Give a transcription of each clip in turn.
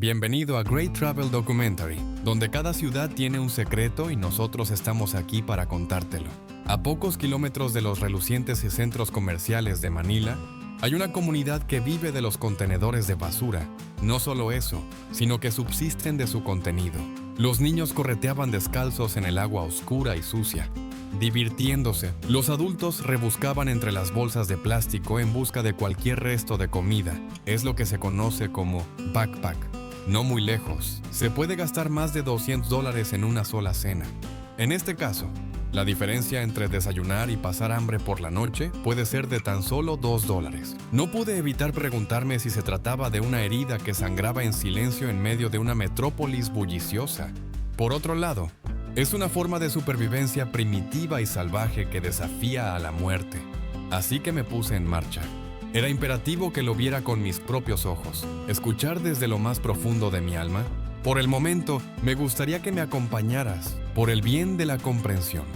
Bienvenido a Great Travel Documentary, donde cada ciudad tiene un secreto y nosotros estamos aquí para contártelo. A pocos kilómetros de los relucientes centros comerciales de Manila, hay una comunidad que vive de los contenedores de basura. No solo eso, sino que subsisten de su contenido. Los niños correteaban descalzos en el agua oscura y sucia, divirtiéndose. Los adultos rebuscaban entre las bolsas de plástico en busca de cualquier resto de comida. Es lo que se conoce como backpack. No muy lejos, se puede gastar más de $200 en una sola cena. En este caso, la diferencia entre desayunar y pasar hambre por la noche puede ser de tan solo $2. No pude evitar preguntarme si se trataba de una herida que sangraba en silencio en medio de una metrópolis bulliciosa. Por otro lado, es una forma de supervivencia primitiva y salvaje que desafía a la muerte. Así que me puse en marcha. Era imperativo que lo viera con mis propios ojos, escuchar desde lo más profundo de mi alma. Por el momento, me gustaría que me acompañaras, por el bien de la comprensión.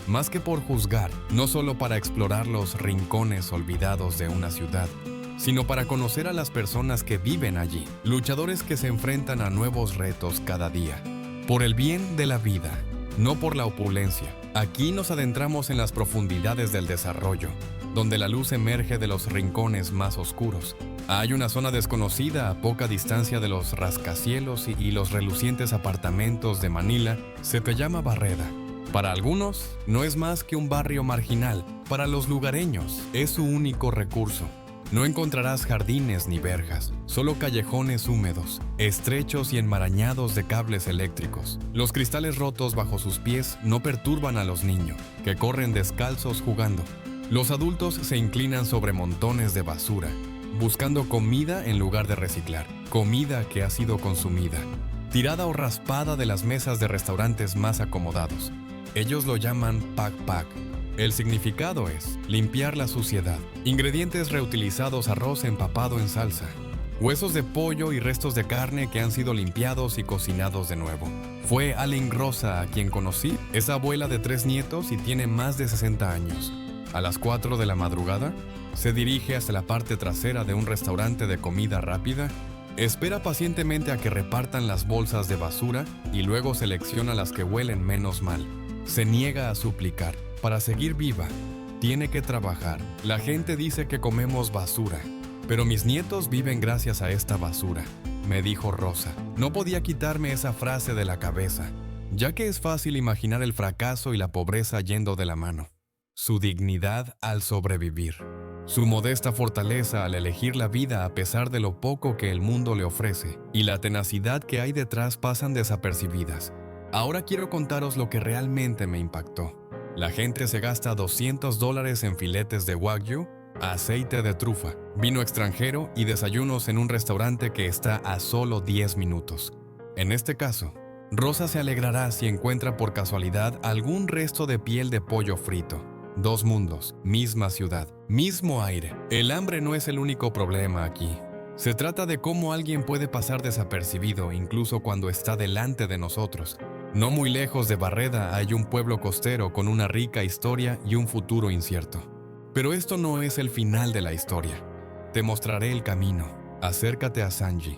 Más que por juzgar, no solo para explorar los rincones olvidados de una ciudad, sino para conocer a las personas que viven allí, luchadores que se enfrentan a nuevos retos cada día. Por el bien de la vida, no por la opulencia. Aquí nos adentramos en las profundidades del desarrollo, donde la luz emerge de los rincones más oscuros. Hay una zona desconocida a poca distancia de los rascacielos y los relucientes apartamentos de Manila. Se te llama Barreda. Para algunos, no es más que un barrio marginal. Para los lugareños, es su único recurso. No encontrarás jardines ni verjas, solo callejones húmedos, estrechos y enmarañados de cables eléctricos. Los cristales rotos bajo sus pies no perturban a los niños, que corren descalzos jugando. Los adultos se inclinan sobre montones de basura, buscando comida en lugar de reciclar, comida que ha sido consumida, tirada o raspada de las mesas de restaurantes más acomodados. Ellos lo llaman pack. El significado es limpiar la suciedad. Ingredientes reutilizados: arroz empapado en salsa, huesos de pollo y restos de carne que han sido limpiados y cocinados de nuevo. Fue Allen Rosa a quien conocí. Es abuela de 3 nietos y tiene más de 60 años. A las 4 de la madrugada, se dirige hacia la parte trasera de un restaurante de comida rápida, espera pacientemente a que repartan las bolsas de basura y luego selecciona las que huelen menos mal. Se niega a suplicar. Para seguir viva, tiene que trabajar. La gente dice que comemos basura, pero mis nietos viven gracias a esta basura, me dijo Rosa. No podía quitarme esa frase de la cabeza, ya que es fácil imaginar el fracaso y la pobreza yendo de la mano. Su dignidad al sobrevivir. Su modesta fortaleza al elegir la vida a pesar de lo poco que el mundo le ofrece, y la tenacidad que hay detrás pasan desapercibidas. Ahora quiero contaros lo que realmente me impactó. La gente se gasta $200 en filetes de wagyu, aceite de trufa, vino extranjero y desayunos en un restaurante que está a solo 10 minutos. En este caso, Rosa se alegrará si encuentra por casualidad algún resto de piel de pollo frito. 2 mundos, misma ciudad, mismo aire. El hambre no es el único problema aquí. Se trata de cómo alguien puede pasar desapercibido incluso cuando está delante de nosotros. No muy lejos de Barreda hay un pueblo costero con una rica historia y un futuro incierto. Pero esto no es el final de la historia. Te mostraré el camino. Acércate a Sanji.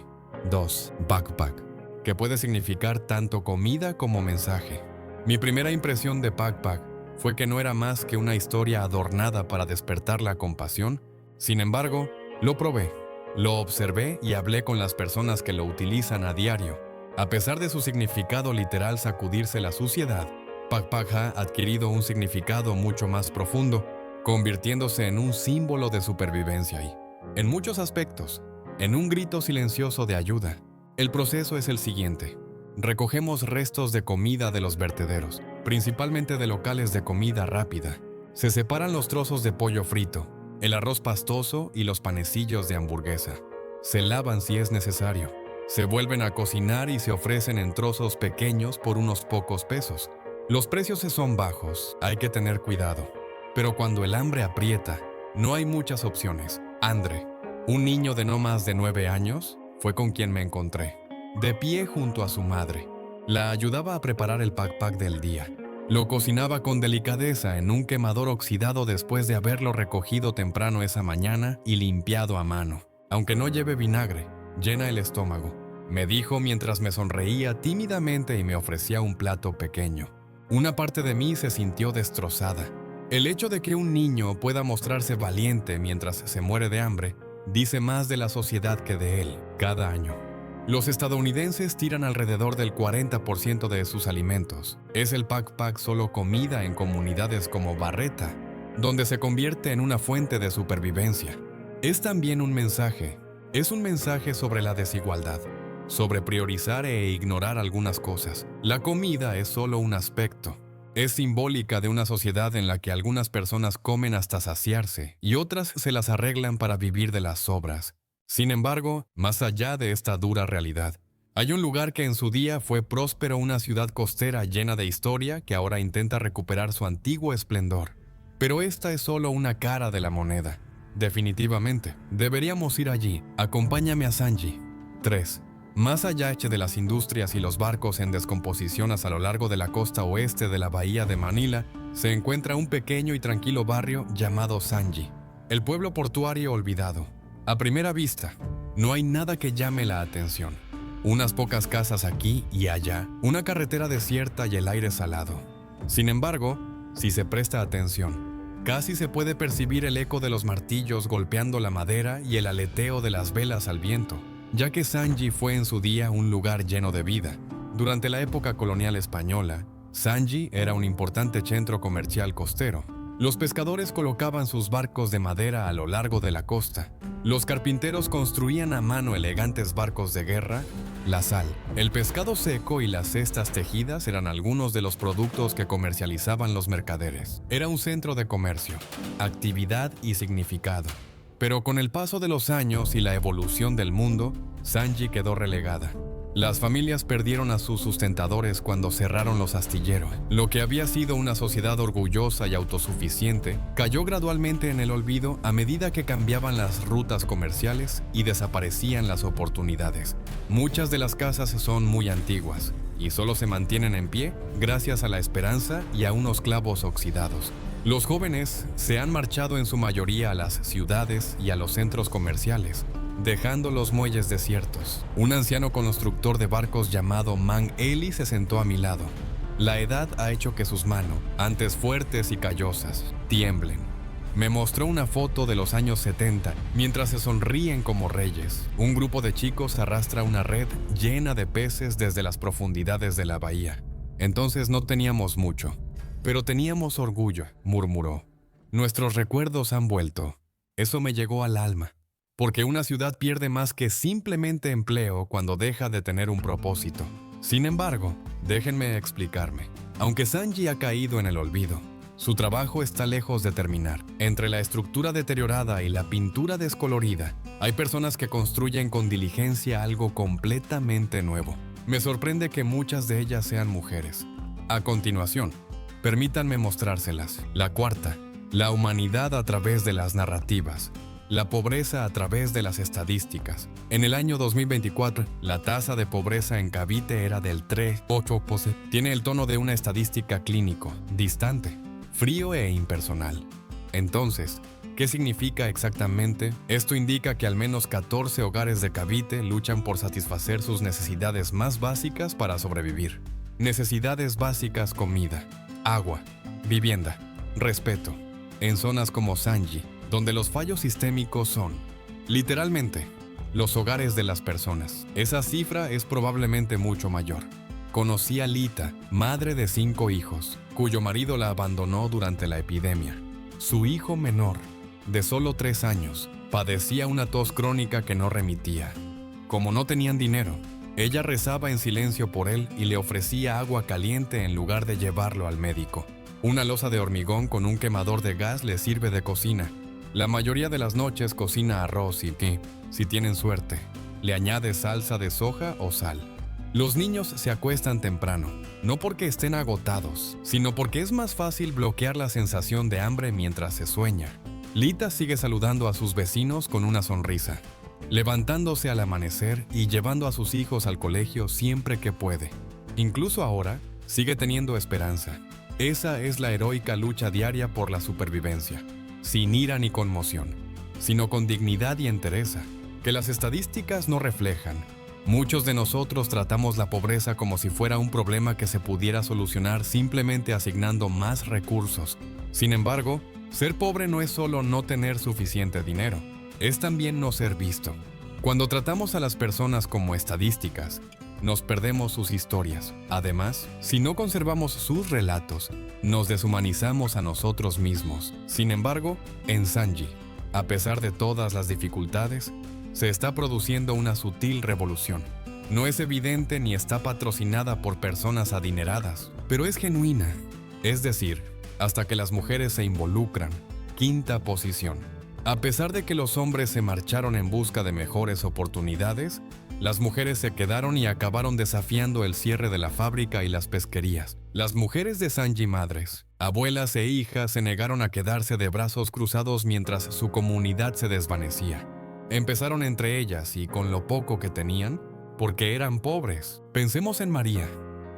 2. Backpack, que puede significar tanto comida como mensaje. Mi primera impresión de backpack fue que no era más que una historia adornada para despertar la compasión. Sin embargo, lo probé, lo observé y hablé con las personas que lo utilizan a diario. A pesar de su significado literal sacudirse la suciedad, backpack ha adquirido un significado mucho más profundo, convirtiéndose en un símbolo de supervivencia y, en muchos aspectos, en un grito silencioso de ayuda. El proceso es el siguiente. Recogemos restos de comida de los vertederos, principalmente de locales de comida rápida. Se separan los trozos de pollo frito, el arroz pastoso y los panecillos de hamburguesa. Se lavan si es necesario. Se vuelven a cocinar y se ofrecen en trozos pequeños por unos pocos pesos. Los precios son bajos, hay que tener cuidado. Pero cuando el hambre aprieta, no hay muchas opciones. Andre, un niño de no más de 9 años, fue con quien me encontré. De pie junto a su madre, la ayudaba a preparar el backpack del día. Lo cocinaba con delicadeza en un quemador oxidado después de haberlo recogido temprano esa mañana y limpiado a mano. Aunque no lleve vinagre, llena el estómago. me dijo mientras me sonreía tímidamente y me ofrecía un plato pequeño. Una parte de mí se sintió destrozada. El hecho de que un niño pueda mostrarse valiente mientras se muere de hambre dice más de la sociedad que de él cada año. Los estadounidenses tiran alrededor del 40% de sus alimentos. Es el pack solo comida en comunidades como Barreta, donde se convierte en una fuente de supervivencia. Es también un mensaje. Es un mensaje sobre la desigualdad, sobre priorizar e ignorar algunas cosas. La comida es solo un aspecto. Es simbólica de una sociedad en la que algunas personas comen hasta saciarse y otras se las arreglan para vivir de las sobras. Sin embargo, más allá de esta dura realidad, hay un lugar que en su día fue próspero, una ciudad costera llena de historia que ahora intenta recuperar su antiguo esplendor. Pero esta es solo una cara de la moneda. Definitivamente, deberíamos ir allí. Acompáñame a Sanji. 3. Más allá de las industrias y los barcos en descomposición a lo largo de la costa oeste de la bahía de Manila, se encuentra un pequeño y tranquilo barrio llamado Sanji, el pueblo portuario olvidado. A primera vista, no hay nada que llame la atención. Unas pocas casas aquí y allá, una carretera desierta y el aire salado. Sin embargo, si se presta atención, casi se puede percibir el eco de los martillos golpeando la madera y el aleteo de las velas al viento, ya que Sanji fue en su día un lugar lleno de vida. Durante la época colonial española, Sanji era un importante centro comercial costero. Los pescadores colocaban sus barcos de madera a lo largo de la costa. Los carpinteros construían a mano elegantes barcos de guerra. La sal, el pescado seco y las cestas tejidas eran algunos de los productos que comercializaban los mercaderes. Era un centro de comercio, actividad y significado. Pero con el paso de los años y la evolución del mundo, Sanji quedó relegada. Las familias perdieron a sus sustentadores cuando cerraron los astilleros. Lo que había sido una sociedad orgullosa y autosuficiente cayó gradualmente en el olvido a medida que cambiaban las rutas comerciales y desaparecían las oportunidades. Muchas de las casas son muy antiguas y solo se mantienen en pie gracias a la esperanza y a unos clavos oxidados. Los jóvenes se han marchado en su mayoría a las ciudades y a los centros comerciales, dejando los muelles desiertos. Un anciano constructor de barcos llamado Mang Eli se sentó a mi lado. La edad ha hecho que sus manos, antes fuertes y callosas, tiemblen. Me mostró una foto de los años 70, mientras se sonríen como reyes. Un grupo de chicos arrastra una red llena de peces desde las profundidades de la bahía. Entonces no teníamos mucho, pero teníamos orgullo, murmuró. Nuestros recuerdos han vuelto. Eso me llegó al alma. Porque una ciudad pierde más que simplemente empleo cuando deja de tener un propósito. Sin embargo, déjenme explicarme. Aunque Sanji ha caído en el olvido, su trabajo está lejos de terminar. Entre la estructura deteriorada y la pintura descolorida, hay personas que construyen con diligencia algo completamente nuevo. Me sorprende que muchas de ellas sean mujeres. A continuación, permítanme mostrárselas. La cuarta, la humanidad a través de las narrativas. La pobreza a través de las estadísticas. En el año 2024, la tasa de pobreza en Cavite era del 3,8%. Tiene el tono de una estadística clínico, distante, frío e impersonal. Entonces, ¿qué significa exactamente? Esto indica que al menos 14 hogares de Cavite luchan por satisfacer sus necesidades más básicas para sobrevivir. Necesidades básicas: comida, agua, vivienda, respeto. En zonas como Sanji, donde los fallos sistémicos son, literalmente, los hogares de las personas. Esa cifra es probablemente mucho mayor. Conocí a Lita, madre de 5 hijos, cuyo marido la abandonó durante la epidemia. Su hijo menor, de solo 3 años, padecía una tos crónica que no remitía. Como no tenían dinero, ella rezaba en silencio por él y le ofrecía agua caliente en lugar de llevarlo al médico. Una losa de hormigón con un quemador de gas le sirve de cocina. La mayoría de las noches cocina arroz y, si tienen suerte, le añade salsa de soja o sal. Los niños se acuestan temprano, no porque estén agotados, sino porque es más fácil bloquear la sensación de hambre mientras se sueña. Lita sigue saludando a sus vecinos con una sonrisa, levantándose al amanecer y llevando a sus hijos al colegio siempre que puede. Incluso ahora, sigue teniendo esperanza. Esa es la heroica lucha diaria por la supervivencia. Sin ira ni conmoción, sino con dignidad y entereza, que las estadísticas no reflejan. Muchos de nosotros tratamos la pobreza como si fuera un problema que se pudiera solucionar simplemente asignando más recursos. Sin embargo, ser pobre no es solo no tener suficiente dinero, es también no ser visto. Cuando tratamos a las personas como estadísticas, nos perdemos sus historias. Además, si no conservamos sus relatos, nos deshumanizamos a nosotros mismos. Sin embargo, en Sanji, a pesar de todas las dificultades, se está produciendo una sutil revolución. No es evidente ni está patrocinada por personas adineradas, pero es genuina. Es decir, hasta que las mujeres se involucran. Quinta posición. A pesar de que los hombres se marcharon en busca de mejores oportunidades, las mujeres se quedaron y acabaron desafiando el cierre de la fábrica y las pesquerías. Las mujeres de Sanji madres, abuelas e hijas se negaron a quedarse de brazos cruzados mientras su comunidad se desvanecía. Empezaron entre ellas y con lo poco que tenían, porque eran pobres. Pensemos en María,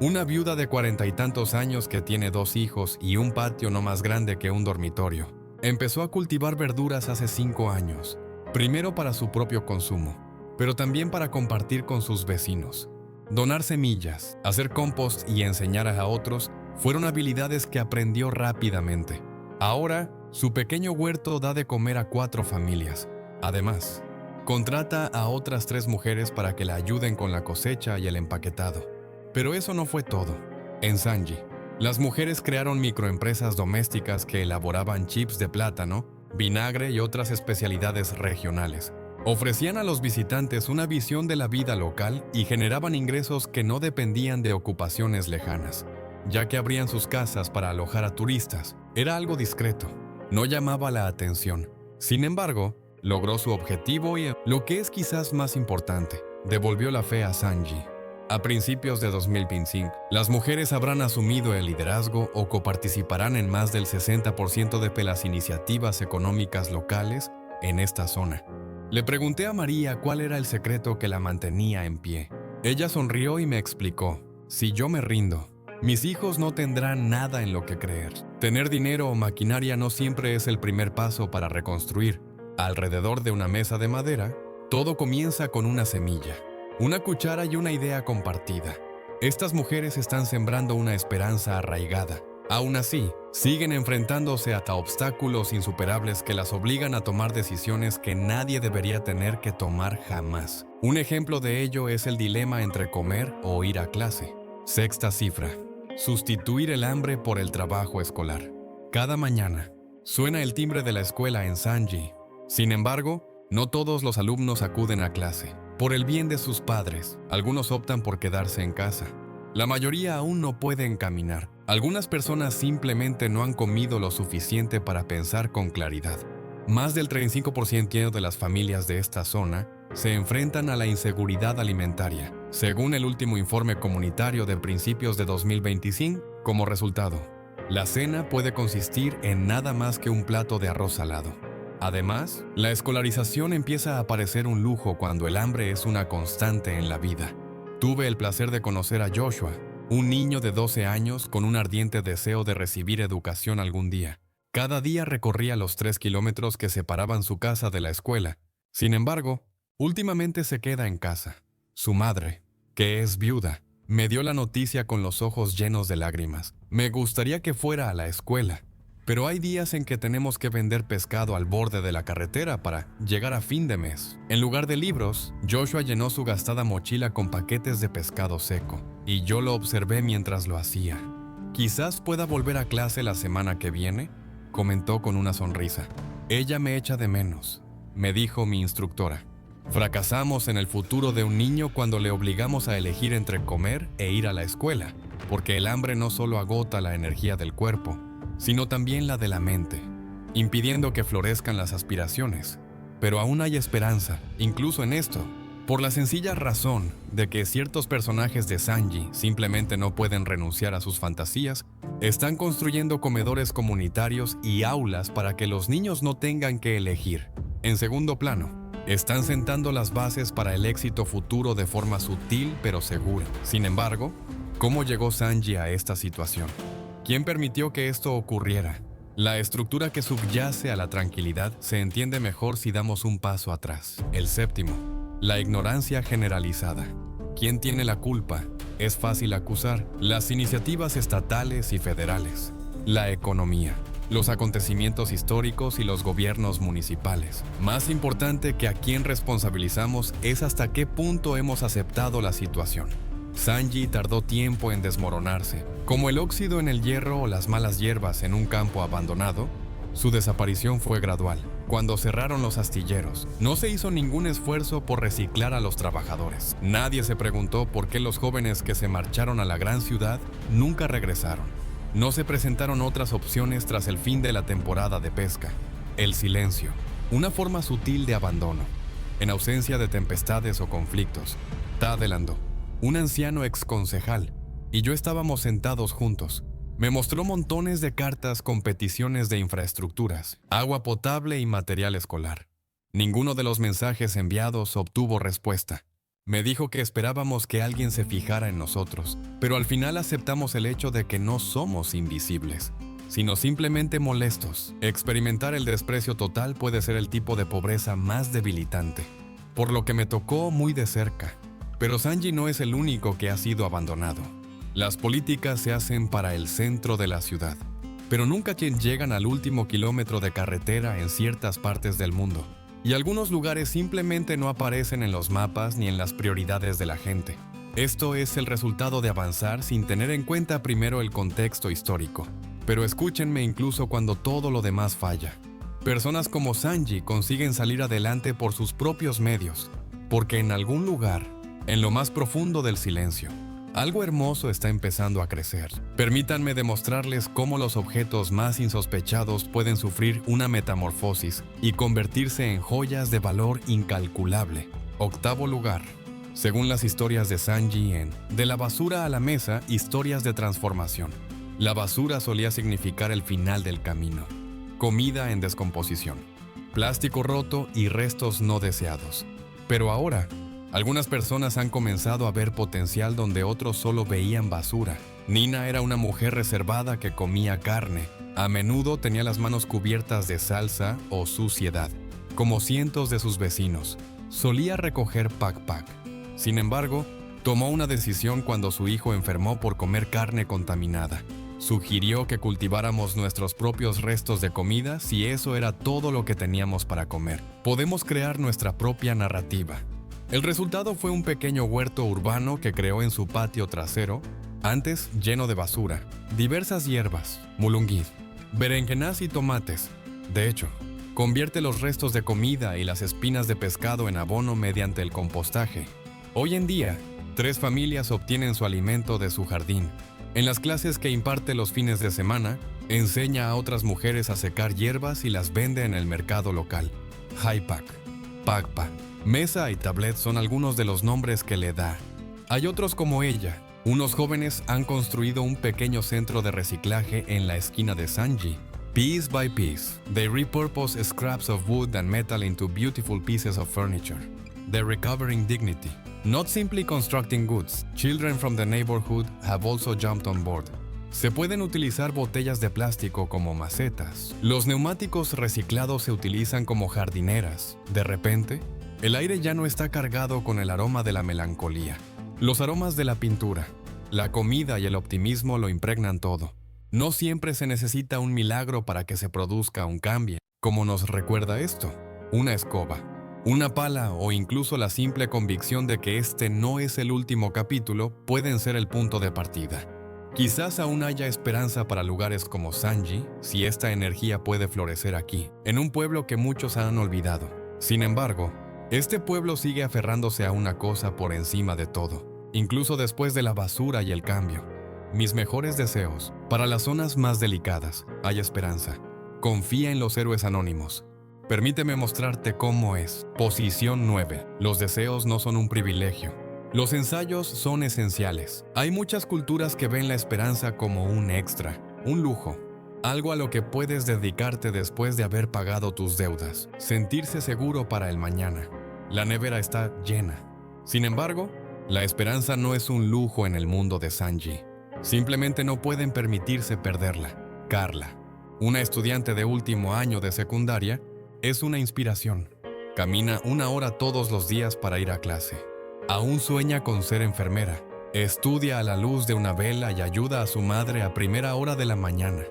una viuda de 40 y tantos años que tiene 2 hijos y un patio no más grande que un dormitorio. Empezó a cultivar verduras hace 5 años, primero para su propio consumo, pero también para compartir con sus vecinos. Donar semillas, hacer compost y enseñar a otros fueron habilidades que aprendió rápidamente. Ahora, su pequeño huerto da de comer a 4 familias. Además, contrata a otras 3 mujeres para que la ayuden con la cosecha y el empaquetado. Pero eso no fue todo. En Sanji, las mujeres crearon microempresas domésticas que elaboraban chips de plátano, vinagre y otras especialidades regionales. Ofrecían a los visitantes una visión de la vida local y generaban ingresos que no dependían de ocupaciones lejanas, ya que abrían sus casas para alojar a turistas. Era algo discreto, no llamaba la atención. Sin embargo, logró su objetivo y, lo que es quizás más importante, devolvió la fe a Sanji. A principios de 2025, las mujeres habrán asumido el liderazgo o coparticiparán en más del 60% de las iniciativas económicas locales en esta zona. Le pregunté a María cuál era el secreto que la mantenía en pie. Ella sonrió y me explicó: si yo me rindo, mis hijos no tendrán nada en lo que creer. Tener dinero o maquinaria no siempre es el primer paso para reconstruir. Alrededor de una mesa de madera, todo comienza con una semilla, una cuchara y una idea compartida. Estas mujeres están sembrando una esperanza arraigada. Aún así, siguen enfrentándose a obstáculos insuperables que las obligan a tomar decisiones que nadie debería tener que tomar jamás. Un ejemplo de ello es el dilema entre comer o ir a clase. Sexta cifra: sustituir el hambre por el trabajo escolar. Cada mañana, suena el timbre de la escuela en Sanji. Sin embargo, no todos los alumnos acuden a clase. Por el bien de sus padres, algunos optan por quedarse en casa. La mayoría aún no pueden caminar. Algunas personas simplemente no han comido lo suficiente para pensar con claridad. Más del 35% de las familias de esta zona se enfrentan a la inseguridad alimentaria, según el último informe comunitario de principios de 2025. Como resultado, la cena puede consistir en nada más que un plato de arroz salado. Además, la escolarización empieza a parecer un lujo cuando el hambre es una constante en la vida. Tuve el placer de conocer a Joshua, un niño de 12 años con un ardiente deseo de recibir educación algún día. Cada día recorría los 3 kilómetros que separaban su casa de la escuela. Sin embargo, últimamente se queda en casa. Su madre, que es viuda, me dio la noticia con los ojos llenos de lágrimas. Me gustaría que fuera a la escuela, pero hay días en que tenemos que vender pescado al borde de la carretera para llegar a fin de mes. En lugar de libros, Joshua llenó su gastada mochila con paquetes de pescado seco, y yo lo observé mientras lo hacía. «Quizás pueda volver a clase la semana que viene», comentó con una sonrisa. «Ella me echa de menos», me dijo mi instructora. Fracasamos en el futuro de un niño cuando le obligamos a elegir entre comer e ir a la escuela, porque el hambre no solo agota la energía del cuerpo, sino también la de la mente, impidiendo que florezcan las aspiraciones. Pero aún hay esperanza, incluso en esto, por la sencilla razón de que ciertos personajes de Sanji simplemente no pueden renunciar a sus fantasías. Están construyendo comedores comunitarios y aulas para que los niños no tengan que elegir. En segundo plano, están sentando las bases para el éxito futuro de forma sutil pero segura. Sin embargo, ¿cómo llegó Sanji a esta situación? ¿Quién permitió que esto ocurriera? La estructura que subyace a la tranquilidad se entiende mejor si damos un paso atrás. El séptimo: La ignorancia generalizada. ¿Quién tiene la culpa? Es fácil acusar las iniciativas estatales y federales, la economía, los acontecimientos históricos y los gobiernos municipales. Más importante que a quién responsabilizamos es hasta qué punto hemos aceptado la situación. Sanji tardó tiempo en desmoronarse. Como el óxido en el hierro o las malas hierbas en un campo abandonado, su desaparición fue gradual. Cuando cerraron los astilleros, no se hizo ningún esfuerzo por reciclar a los trabajadores. Nadie se preguntó por qué los jóvenes que se marcharon a la gran ciudad nunca regresaron. No se presentaron otras opciones tras el fin de la temporada de pesca. El silencio, una forma sutil de abandono. En ausencia de tempestades o conflictos, Tadelando, un anciano exconcejal, y yo estábamos sentados juntos. Me mostró montones de cartas con peticiones de infraestructuras, agua potable y material escolar. Ninguno de los mensajes enviados obtuvo respuesta. Me dijo que esperábamos que alguien se fijara en nosotros, pero al final aceptamos el hecho de que no somos invisibles, sino simplemente molestos. Experimentar el desprecio total puede ser el tipo de pobreza más debilitante, por lo que me tocó muy de cerca. Pero Sanji no es el único que ha sido abandonado. Las políticas se hacen para el centro de la ciudad, pero nunca llegan al último kilómetro de carretera en ciertas partes del mundo. Y algunos lugares simplemente no aparecen en los mapas ni en las prioridades de la gente. Esto es el resultado de avanzar sin tener en cuenta primero el contexto histórico. Pero escúchenme incluso cuando todo lo demás falla. Personas como Sanji consiguen salir adelante por sus propios medios, porque en algún lugar, en lo más profundo del silencio, algo hermoso está empezando a crecer. Permítanme demostrarles cómo los objetos más insospechados pueden sufrir una metamorfosis y convertirse en joyas de valor incalculable. Octavo lugar. Según las historias de Sanji en De la basura a la mesa, historias de transformación. La basura solía significar el final del camino. Comida en descomposición, plástico roto y restos no deseados. Pero ahora, algunas personas han comenzado a ver potencial donde otros solo veían basura. Nina era una mujer reservada que comía carne. A menudo tenía las manos cubiertas de salsa o suciedad, como cientos de sus vecinos. Solía recoger pac-pac. Sin embargo, tomó una decisión cuando su hijo enfermó por comer carne contaminada. Sugirió que cultiváramos nuestros propios restos de comida si eso era todo lo que teníamos para comer. Podemos crear nuestra propia narrativa. El resultado fue un pequeño huerto urbano que creó en su patio trasero, antes lleno de basura, diversas hierbas, mulunguí, berenjenas y tomates. De hecho, convierte los restos de comida y las espinas de pescado en abono mediante el compostaje. Hoy en día, 3 familias obtienen su alimento de su jardín. En las clases que imparte los fines de semana, enseña a otras mujeres a secar hierbas y las vende en el mercado local. Haipak, Pagpa, Mesa y Tablet son algunos de los nombres que le da. Hay otros como ella. Unos jóvenes han construido un pequeño centro de reciclaje en la esquina de Sanji. Piece by piece, they repurpose scraps of wood and metal into beautiful pieces of furniture. They're recovering dignity. Not simply constructing goods, children from the neighborhood have also jumped on board. Se pueden utilizar botellas de plástico como macetas. Los neumáticos reciclados se utilizan como jardineras. De repente, el aire ya no está cargado con el aroma de la melancolía. Los aromas de la pintura, la comida y el optimismo lo impregnan todo. No siempre se necesita un milagro para que se produzca un cambio. Como nos recuerda esto, una escoba, una pala o incluso la simple convicción de que este no es el último capítulo pueden ser el punto de partida. Quizás aún haya esperanza para lugares como Sanji si esta energía puede florecer aquí, en un pueblo que muchos han olvidado. Sin embargo, este pueblo sigue aferrándose a una cosa por encima de todo, incluso después de la basura y el cambio. Mis mejores deseos. Para las zonas más delicadas, hay esperanza. Confía en los héroes anónimos. Permíteme mostrarte cómo es. Posición 9. Los deseos no son un privilegio. Los ensayos son esenciales. Hay muchas culturas que ven la esperanza como un extra, un lujo. Algo a lo que puedes dedicarte después de haber pagado tus deudas. Sentirse seguro para el mañana. La nevera está llena. Sin embargo, la esperanza no es un lujo en el mundo de Sanji. Simplemente no pueden permitirse perderla. Carla, una estudiante de último año de secundaria, es una inspiración. Camina 1 hora todos los días para ir a clase. Aún sueña con ser enfermera. Estudia a la luz de una vela y ayuda a su madre a primera hora de la mañana.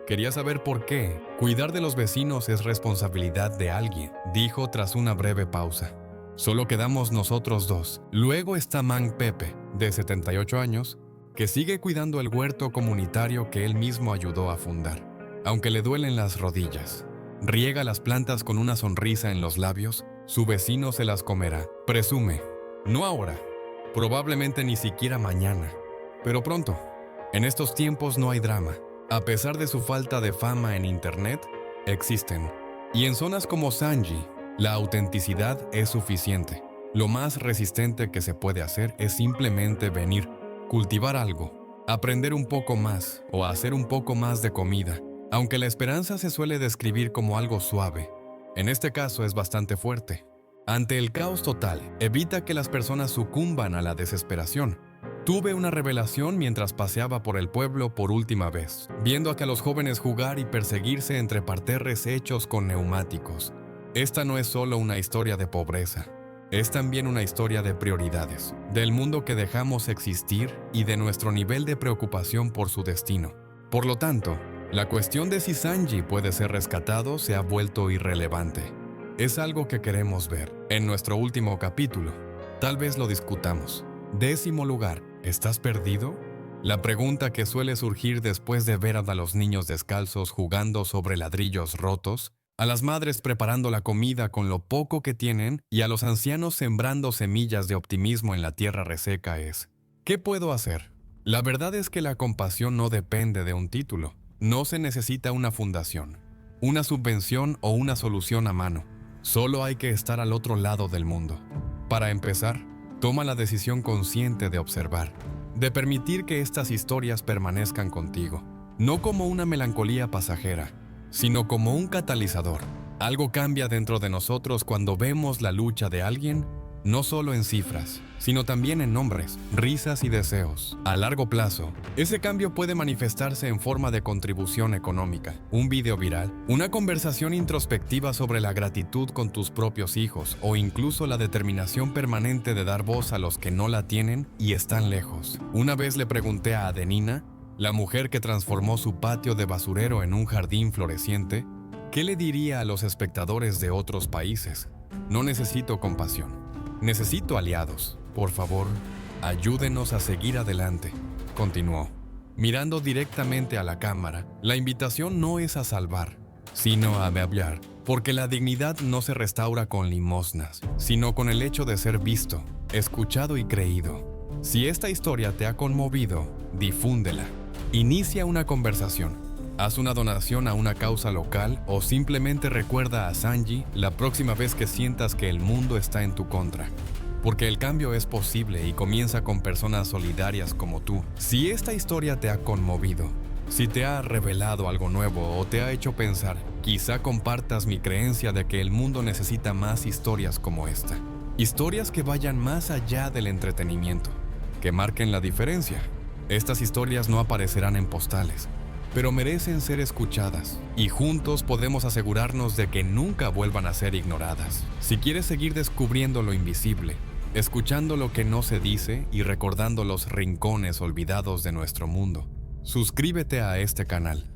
Quería saber por qué. Cuidar de los vecinos es responsabilidad de alguien, dijo tras una breve pausa. Solo quedamos nosotros dos. Luego está Mang Pepe, de 78 años, que sigue cuidando el huerto comunitario que él mismo ayudó a fundar. Aunque le duelen las rodillas. Riega las plantas con una sonrisa en los labios. Su vecino se las comerá. Presume. No ahora. Probablemente ni siquiera mañana. Pero pronto. En estos tiempos no hay drama. A pesar de su falta de fama en internet, existen. Y en zonas como Sanji, la autenticidad es suficiente. Lo más resistente que se puede hacer es simplemente venir, cultivar algo, aprender un poco más o hacer un poco más de comida. Aunque la esperanza se suele describir como algo suave, en este caso es bastante fuerte. Ante el caos total, evita que las personas sucumban a la desesperación. Tuve una revelación mientras paseaba por el pueblo por última vez, viendo a los jóvenes jugar y perseguirse entre parterres hechos con neumáticos. Esta no es solo una historia de pobreza, es también una historia de prioridades, del mundo que dejamos existir y de nuestro nivel de preocupación por su destino. Por lo tanto, la cuestión de si Sanji puede ser rescatado se ha vuelto irrelevante. Es algo que queremos ver. En nuestro último capítulo, tal vez lo discutamos. 10º lugar, ¿estás perdido? La pregunta que suele surgir después de ver a los niños descalzos jugando sobre ladrillos rotos, a las madres preparando la comida con lo poco que tienen y a los ancianos sembrando semillas de optimismo en la tierra reseca es: ¿qué puedo hacer? La verdad es que la compasión no depende de un título. No se necesita una fundación, una subvención o una solución a mano. Solo hay que estar al otro lado del mundo. Para empezar, toma la decisión consciente de observar, de permitir que estas historias permanezcan contigo, no como una melancolía pasajera, sino como un catalizador. Algo cambia dentro de nosotros cuando vemos la lucha de alguien, no solo en cifras, sino también en nombres, risas y deseos. A largo plazo, ese cambio puede manifestarse en forma de contribución económica, un video viral, una conversación introspectiva sobre la gratitud con tus propios hijos o incluso la determinación permanente de dar voz a los que no la tienen y están lejos. Una vez le pregunté a Adenina, la mujer que transformó su patio de basurero en un jardín floreciente, ¿qué le diría a los espectadores de otros países? No necesito compasión. Necesito aliados. Por favor, ayúdenos a seguir adelante, continuó. Mirando directamente a la cámara, la invitación no es a salvar, sino a hablar, porque la dignidad no se restaura con limosnas, sino con el hecho de ser visto, escuchado y creído. Si esta historia te ha conmovido, difúndela. Inicia una conversación. Haz una donación a una causa local o simplemente recuerda a Sanji la próxima vez que sientas que el mundo está en tu contra. Porque el cambio es posible y comienza con personas solidarias como tú. Si esta historia te ha conmovido, si te ha revelado algo nuevo o te ha hecho pensar, quizá compartas mi creencia de que el mundo necesita más historias como esta. Historias que vayan más allá del entretenimiento, que marquen la diferencia. Estas historias no aparecerán en postales, pero merecen ser escuchadas, y juntos podemos asegurarnos de que nunca vuelvan a ser ignoradas. Si quieres seguir descubriendo lo invisible, escuchando lo que no se dice y recordando los rincones olvidados de nuestro mundo, suscríbete a este canal.